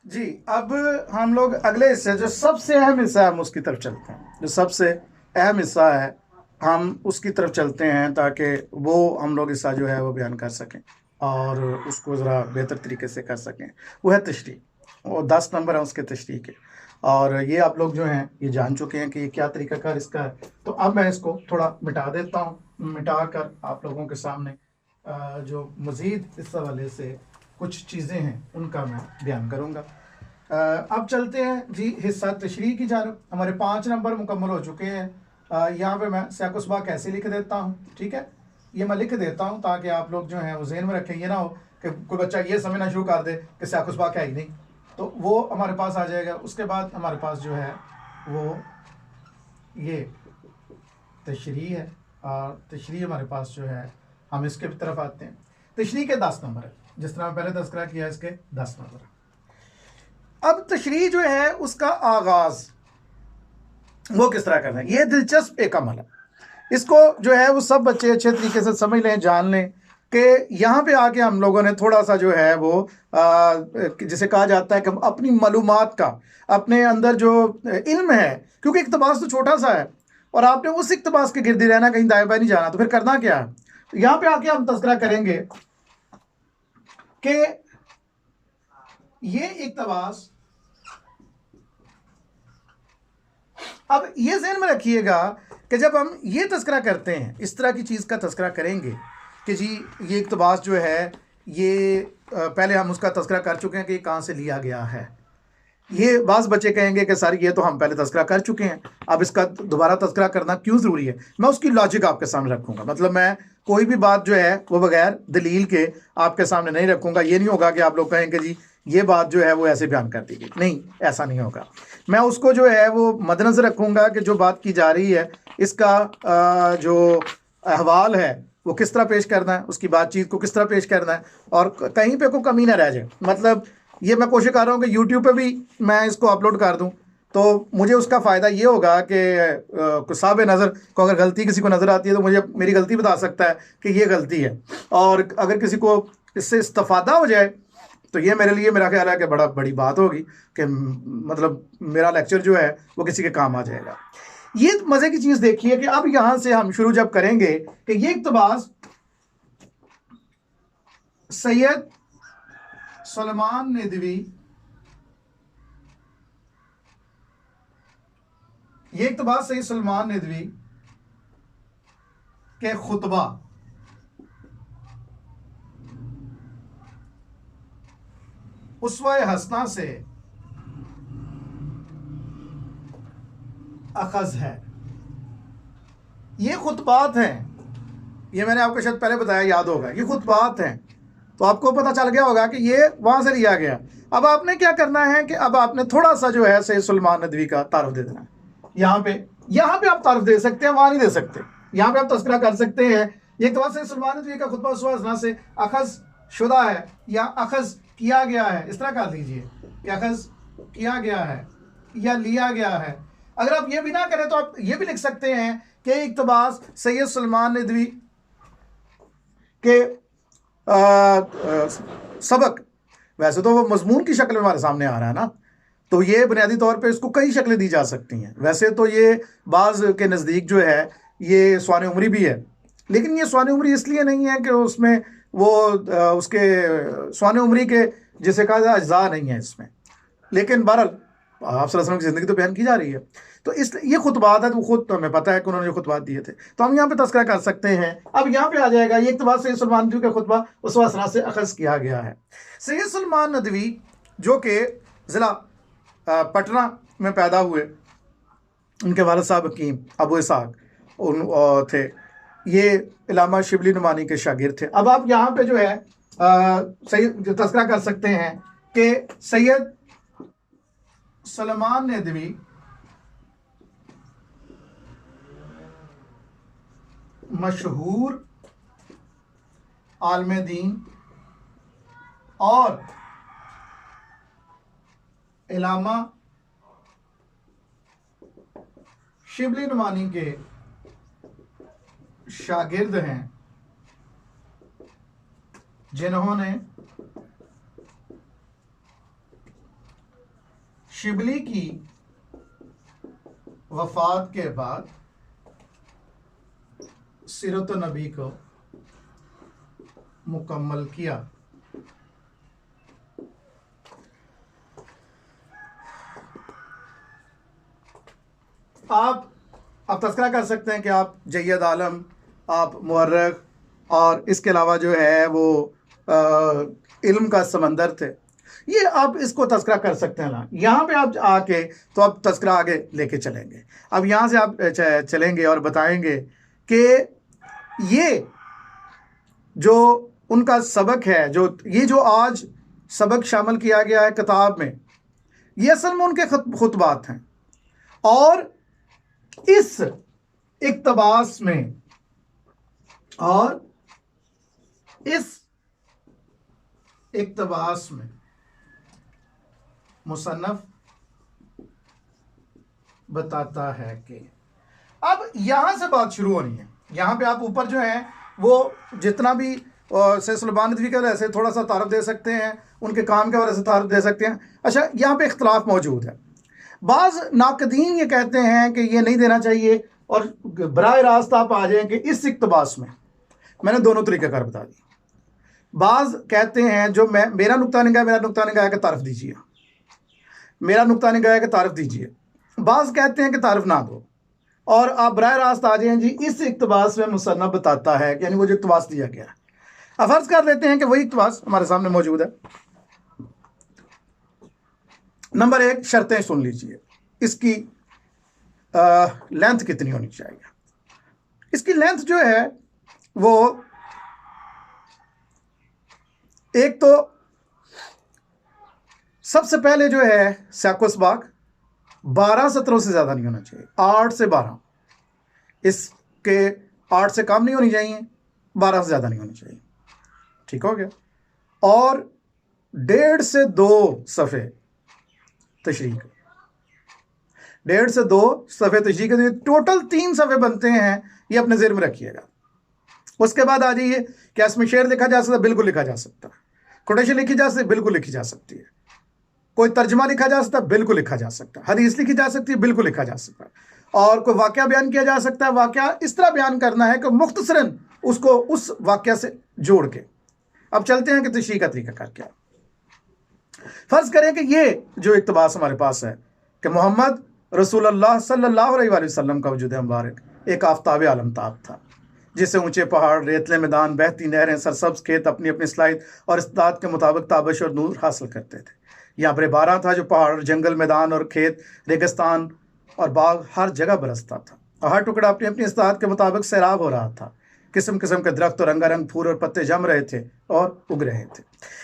जी, अब हम लोग अगले हिस्से, जो सबसे अहम हिस्सा है, हम उसकी तरफ चलते हैं। जो सबसे अहम हिस्सा है, हम उसकी तरफ चलते हैं ताकि वो हम लोग हिस्सा जो है वो बयान कर सकें और उसको ज़रा बेहतर तरीके से कर सकें। वो है तशरीह, और 10 नंबर हैं उसके तशरीह के। और ये आप लोग जो हैं ये जान चुके हैं कि ये क्या तरीक़ाकार इसका है। तो अब मैं इसको थोड़ा मिटा देता हूँ, मिटा कर आप लोगों के सामने जो मज़ीद इस हवाले से कुछ चीज़ें हैं उनका मैं बयान करूँगा। अब चलते हैं जी हिस्सा तशरीह की जानब। हमारे 5 नंबर मुकम्मल हो चुके हैं। यहाँ पे मैं सैकुसबा कैसे लिख देता हूँ, ठीक है। ये मैं लिख देता हूँ ताकि आप लोग जो हैं वो जहन में रखें। ये ना हो कि कोई बच्चा ये समझना शुरू कर दे कि सैकुसबा क्या ही नहीं, तो वो हमारे पास आ जाएगा। उसके बाद हमारे पास जो है वो ये तशरीह है, और तशरीह हमारे पास जो है, हम इसके तरफ आते हैं। तशरीह के 10 नंबर है, जिस तरह पहले तस्करा किया, इसके 10 नंबर है। अब तशरीह जो है उसका आगाज वो किस तरह करना है, ये दिलचस्प एक अमल है। इसको जो है वो सब बच्चे अच्छे तरीके से समझ लें, जान लें कि यहाँ पे आके हम लोगों ने थोड़ा सा जो है वो जिसे कहा जाता है कि अपनी मालूमात का, अपने अंदर जो इल्म है, क्योंकि इक़्तिबास तो छोटा सा है और आपने उस इक़्तिबास के गिर्द रहना, कहीं दाएं बाएं नहीं जाना, तो फिर करना क्या है। तो यहाँ पे आके हम तस्करा करेंगे कि ये इक़्तिबास, अब ये ज़हन में रखिएगा कि जब हम ये तस्करा करते हैं, इस तरह की चीज़ का तस्करा करेंगे कि जी ये इक़्तिबास जो है ये पहले हम उसका तस्करा कर चुके हैं कि ये कहाँ से लिया गया है। ये बाज़ बच्चे कहेंगे कि सर ये तो हम पहले तस्करा कर चुके हैं, अब इसका दोबारा तस्करा करना क्यों ज़रूरी है। मैं उसकी लॉजिक आपके सामने रखूँगा, मतलब मैं कोई भी बात जो है वो बगैर दलील के आपके सामने नहीं रखूँगा। ये नहीं होगा कि आप लोग कहेंगे जी ये बात जो है वो ऐसे बयान कर दी गई, नहीं, ऐसा नहीं होगा। मैं उसको जो है वो मद्देनज़र रखूँगा कि जो बात की जा रही है इसका जो अहवाल है वो किस तरह पेश करना है, उसकी बातचीत को किस तरह पेश करना है, और कहीं पे कोई कमी ना रह जाए। मतलब ये मैं कोशिश कर रहा हूँ कि यूट्यूब पे भी मैं इसको अपलोड कर दूँ, तो मुझे उसका फ़ायदा ये होगा कि साहब नज़र को अगर गलती किसी को नज़र आती है तो मुझे मेरी गलती बता सकता है कि ये गलती है, और अगर किसी को इससे इस्तेफ़ादा हो जाए तो ये मेरे लिए, मेरा ख्याल है कि बड़ा बड़ी बात होगी कि मतलब मेरा लेक्चर जो है वो किसी के काम आ जाएगा। ये मज़े की चीज़ देखिए कि अब यहाँ से हम शुरू जब करेंगे कि ये इक़्तिबास सैयद सलमान नदवी, ये इक़्तिबास सैयद सलमान नदवी के खुतबा उसवा हसना से अखज़ है। ये खुतबात हैं, ये मैंने आपको शायद पहले बताया, याद होगा, ये खुतबात हैं, तो आपको पता चल गया होगा कि ये वहाँ से लिया गया। अब आपने क्या करना है कि अब आपने थोड़ा सा जो है सैयद सलमान नदवी का तारुफ दे देना है। यहाँ पे आप तारुफ दे सकते हैं, वहाँ नहीं दे सकते। यहाँ पे आप तस्करा कर सकते हैं। ये तो सैयद सलमान नदवी का खुतबा उसवा हसना से अखज़ शुदा है या अखज़ किया गया है, इस तरह कर लीजिए कि अखज़ किया गया है या लिया गया है। अगर आप ये भी ना करें तो आप ये भी लिख सकते हैं कि इक़्तिबास सैयद सलमान नदवी के सबक, वैसे तो वो मजमून की शक्ल में हमारे सामने आ रहा है ना, तो ये बुनियादी तौर पे इसको कई शक्लें दी जा सकती हैं। वैसे तो ये बाज़ के नज़दीक जो है ये स्वान उमरी भी है, लेकिन ये स्वान उमरी इसलिए नहीं है कि उसमें वो उसके स्वान उमरी के जिसे कहा जाए अज्जा नहीं है इसमें, लेकिन बहरहाल आप सल्लल्लाहु अलैहि वसल्लम की ज़िंदगी तो बयान की जा रही है, तो इस ये खुतबात है, तो खुद तो हमें पता है कि उन्होंने जो खुतबात दिए थे, तो हम यहाँ पे तस्करा कर सकते हैं। अब यहाँ पे आ जाएगा ये इक़्तिबास सैयद सलमान नदवी का खुतबा उस वसना से अखज़ किया गया है। सैयद सलमान नदवी जो कि ज़िला पटना में पैदा हुए, उनके वालिद साहब हकीम अबू इसहाक थे, ये इलामा शिबली नुमानी के शागिर्द थे। अब आप यहाँ पे जो है सैयद तस्करा कर सकते हैं कि सैयद सलमान नदवी मशहूर आलम दीन और इलामा शिबली नुमानी के शागिर्द हैं, जिन्होंने शिबली की वफात के बाद सीरत नबी को मुकम्मल किया। आप तस्करा कर सकते हैं कि आप जय्यद आलम, आप मुअर्रिख, और इसके अलावा जो है वो इल्म का समंदर थे, ये आप इसको तस्करा कर सकते हैं ना। यहाँ पे आप आके तो आप तस्करा आगे लेके चलेंगे। अब यहाँ से आप चलेंगे और बताएंगे कि ये जो उनका सबक है, जो ये जो आज सबक शामिल किया गया है किताब में, ये असल में उनके खुतबात हैं। और इस इक्तबास में और इस इक्तबास में मुसन्नफ बताता है कि अब यहां से बात शुरू होनी है। यहां पे आप ऊपर जो है वो जितना भी सैयद सुलेमान नदवी के वजह से थोड़ा सा तारफ दे सकते हैं, उनके काम के वजह से तारफ दे सकते हैं। अच्छा, यहाँ पे इख्तलाफ मौजूद है। बाज़ नाकदीन ये कहते हैं कि ये नहीं देना चाहिए, और बराह रास्त आप आ जाएं कि इस इक्तबास में मैंने दोनों तरीक़ेकार बता दी। बाज़ कहते हैं जो मेरा नुक्ता निगाह है कि तारफ दीजिए, मेरा नुक्ता निगाह है कि तारफ दीजिए। बाज़ कहते हैं कि तारफ ना दो, और आप बराह रास्त आ जाएं जी इस इक्तबास में मुसन्नफ बताता है, यानी वो जो इक्तबास दिया गया है। अब फर्ज कर लेते हैं कि वही इक्तबास हमारे सामने मौजूद है। नंबर 1, शर्तें सुन लीजिए। इसकी लेंथ कितनी होनी चाहिए? इसकी लेंथ जो है वो एक तो सबसे पहले जो है साकोस्बाक 12 सत्रों से ज़्यादा नहीं होना चाहिए, 8 से 12। इसके 8 से कम नहीं होनी चाहिए, 12 से ज़्यादा नहीं होनी चाहिए। ठीक हो गया। और 1.5 से 2 सफ़े तशरीह, 1.5 से 2 सफ़े तशरीह के टोटल 3 सफ़े बनते हैं, ये अपने ज़हन में रखिएगा। उसके बाद आ जाइए, क्या इसमें शेर लिखा जा सकता है? बिल्कुल लिखा जा सकता है। कोटेशन लिखी जा सकती है? बिल्कुल लिखी जा सकती है। कोई तर्जमा लिखा जा सकता है? बिल्कुल लिखा जा सकता है। हदीस लिखी जा सकती है? बिल्कुल लिखा जा सकता है। और कोई वाक़या बयान किया जा सकता है? वाक़या इस तरह बयान करना है कि मुख्तसरन उसको उस वाक़या से जोड़ के। अब चलते हैं कि तशरीह का तरीका क्या है। फ़र्ज़ करें कि ये जो इक्तबास हमारे पास है कि मोहम्मद रसूलुल्लाह सल्लल्लाहु अलैहि वसल्लम का वजूद मुबारक एक आफ़ताब आलमताब था, जिसे ऊंचे पहाड़, रेतले मैदान, बहती नहरें, सरसब्ज़ खेत अपनी अपनी सलाहियत और इस्तात के मुताबिक ताबश और नूर हासिल करते थे। यहाँ पर बारह था जो पहाड़, जंगल, मैदान और खेत, रेगिस्तान और बाग हर जगह बरसता था, और हर टुकड़ा अपनी अपनी इस्तात के मुताबिक सैराब हो रहा था। किस्म किस्म के दरख्त और रंगारंग फूल और पत्ते जम रहे थे और उग रहे थे।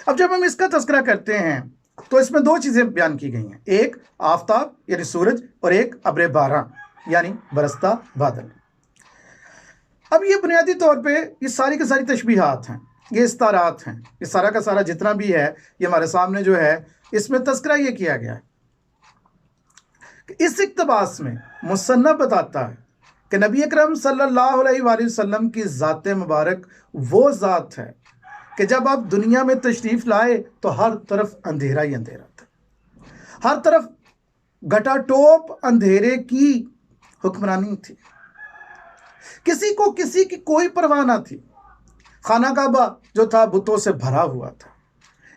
अब जब हम इसका तज़किरा करते हैं तो इसमें 2 चीज़ें बयान की गई हैं, एक आफताब यानी सूरज, और एक अब्र बारां यानी बरसता बादल। अब ये बुनियादी तौर पे ये सारी की सारी तशबीहात हैं, ये इस्तारात हैं, ये सारा का सारा जितना भी है ये हमारे सामने जो है इसमें तज़किरा ये किया गया है कि इस इक्तबास में मुसन्नफ बताता है कि नबी अकरम सल्लल्लाहु अलैहि वसल्लम की ज़ात मुबारक वो ज़ात है कि जब आप दुनिया में तशरीफ़ लाए तो हर तरफ अंधेरा ही अंधेरा था, हर तरफ घटाटोप अंधेरे की हुक्मरानी थी। किसी को किसी की कोई परवाह ना थी। खाना काबा जो था बुतों से भरा हुआ था।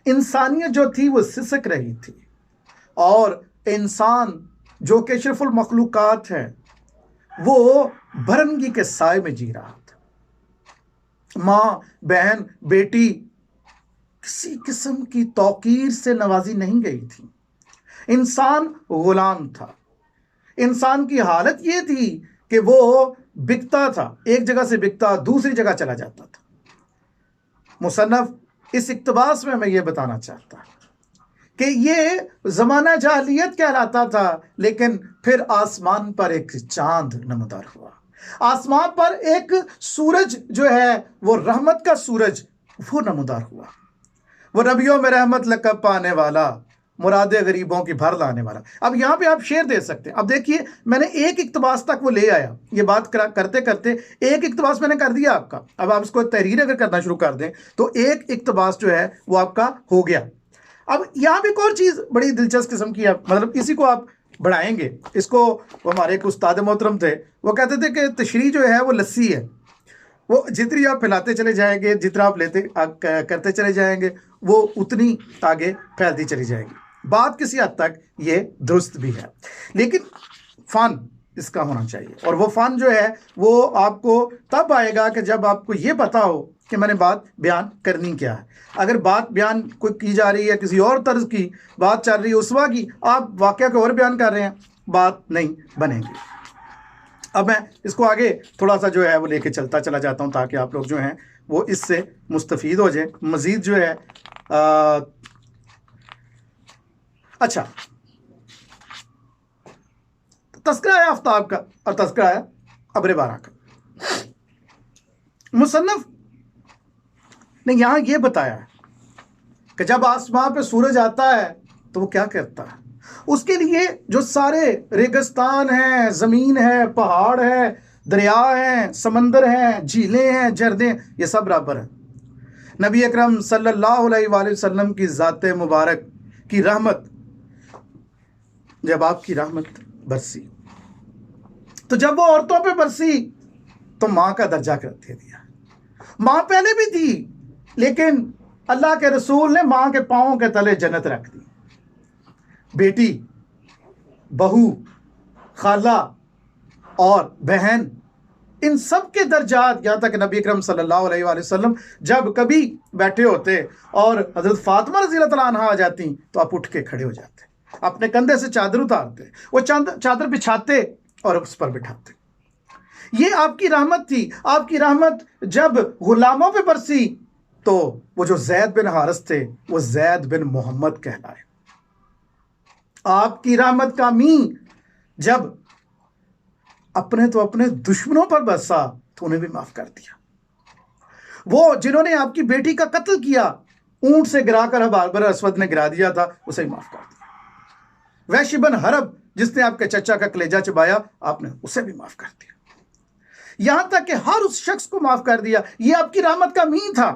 इंसानियत जो थी वो सिसक रही थी, और इंसान जो कि अशरफुल मखलूकात है वो भरंगी के साए में जी रहा था। माँ, बहन, बेटी किसी किस्म की तौकीर से नवाजी नहीं गई थी। इंसान गुलाम था। इंसान की हालत ये थी कि वो बिकता था, एक जगह से बिकता दूसरी जगह चला जाता था। मुसन्नफ इस इक्तबास में मैं ये बताना चाहता कि ये ज़माना जाहिलियत कहलाता था, लेकिन फिर आसमान पर एक चांद नमदार हुआ। आसमान पर एक सूरज जो है वो रहमत का सूरज वो नमदार हुआ। वो नबियों में रहमत लक़ब पाने वाला, मुरादे गरीबों की भर लाने वाला। अब यहाँ पे आप शेर दे सकते हैं। अब देखिए, मैंने एक इक्तबास तक वो ले आया, ये बात करते करते एक इक्तबास मैंने कर दिया आपका। अब आप इसको तहरीर अगर करना शुरू कर दें तो एक इक्तबास जो है वो आपका हो गया। अब यहाँ भी एक और चीज़ बड़ी दिलचस्प किस्म की है, मतलब इसी को आप बढ़ाएंगे इसको। वो हमारे एक उस्ताद मोहतरम थे, वो कहते थे कि तशरीह जो है वो लस्सी है, वो जितनी आप फैलाते चले जाएंगे, जितना आप करते चले जाएंगे, वो उतनी आगे फैलती चली जाएगी। बात किसी हद तक ये दुरुस्त भी है, लेकिन फ़न इसका होना चाहिए, और वो फ़न जो है वो आपको तब आएगा कि जब आपको ये पता हो कि मैंने बात बयान करनी क्या है। अगर बात बयान कोई की जा रही है, किसी और तर्ज की बात चल रही है उसवा की, आप वाक़या को और बयान कर रहे हैं, बात नहीं बनेगी। अब मैं इसको आगे थोड़ा सा जो है वो लेके चलता चला जाता हूँ, ताकि आप लोग जो हैं वो इससे मुस्तफ़ीद हो जाए मज़ीद जो है। अच्छा, तज़किरा है आफ्ताब का और तज़किरा है अब्र बारा का। मुसन्नफ़ ने यहाँ ये बताया है कि जब आसमान पे सूरज आता है तो वो क्या करता है। उसके लिए जो सारे रेगिस्तान हैं, ज़मीन है, पहाड़ है, दरिया हैं, समंदर हैं, झीलें हैं, झरने, ये सब बराबर हैं। नबी अकरम सल्लल्लाहु अलैहि वसल्लम की ज़ात मुबारक की रहमत, जब आपकी रहमत बरसी, तो जब वो औरतों पे बरसी तो माँ का दर्जा कर दे दिया। माँ पहले भी थी, लेकिन अल्लाह के रसूल ने माँ के पाँव के तले जन्नत रख दी। बेटी, बहू, खाला और बहन, इन सब के दर्जात, यहाँ तक नबी अकरम सल्लल्लाहु अलैहि वसल्लम जब कभी बैठे होते और हज़रत फातिमा रज़ियल्लाहु तआला अन्हा आ जाती तो आप उठ के खड़े हो जाते, अपने कंधे से चादर उतारते, वो चादर बिछाते और उस पर बिठाते। ये आपकी रहमत थी। आपकी रहमत जब गुलामों पे बरसी तो वो जो जैद बिन हारिस थे वो जैद बिन मोहम्मद कहलाए। आपकी रहमत का मी जब अपने दुश्मनों पर बरसा तो उन्हें भी माफ कर दिया। वो जिन्होंने आपकी बेटी का कत्ल किया, ऊंट से गिराकर हबार असवद ने गिरा दिया था, उसे भी माफ कर दिया। वैश बिन हरब जिसने आपके चचा का कलेजा चबाया, आपने उसे भी माफ कर दिया। यहां तक कि हर उस शख्स को माफ कर दिया। ये आपकी रहमत का मीन था।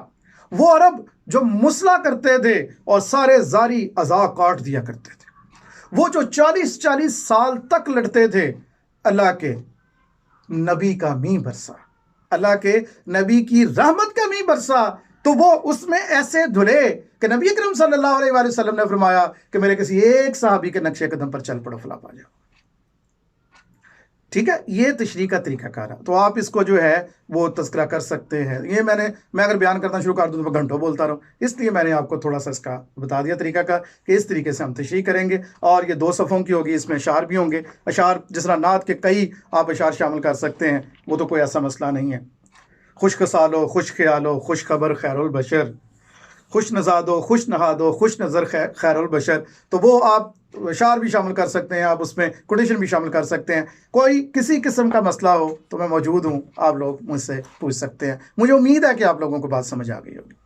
वो अरब जो मुसला करते थे और सारे जारी अज़ा काट दिया करते थे, वो जो 40-40 साल तक लड़ते थे, अल्लाह के नबी का मी बरसा, अल्लाह के नबी की रहमत का मी बरसा, तो वो उसमें ऐसे धुले कि नबी अकरम सल्लल्लाहु अलैहि वसल्लम ने फरमाया कि मेरे किसी एक सहाबी के नक्शे कदम पर चल पड़ो, फला पा जाओ। ठीक है, ये तशरीह का तरीक़ाकार है। तो आप इसको जो है वो तज़किरा कर सकते हैं। ये मैं अगर बयान करना शुरू कर दूँ तो मैं घंटों बोलता रहूँ, इसलिए मैंने आपको थोड़ा सा इसका बता दिया तरीका का कि इस तरीके से हम तशरीह करेंगे। और ये 2 सफ़ों की होगी, इसमें अशार भी होंगे। अशार जिस तरह नात के कई आप अशार शामिल कर सकते हैं, वो तो कोई ऐसा मसला नहीं है। खुश खसालो, खुश ख्यालो, खुश खबर खैरुल बशर, खुश नज़ादो, खुश नहादो, खुश नज़र खैरुल बशर, तो वो आप अशार भी शामिल कर सकते हैं, आप उसमें कोटेशन भी शामिल कर सकते हैं। कोई किसी किस्म का मसला हो तो मैं मौजूद हूँ, आप लोग मुझसे पूछ सकते हैं। मुझे उम्मीद है कि आप लोगों को बात समझ आ गई होगी।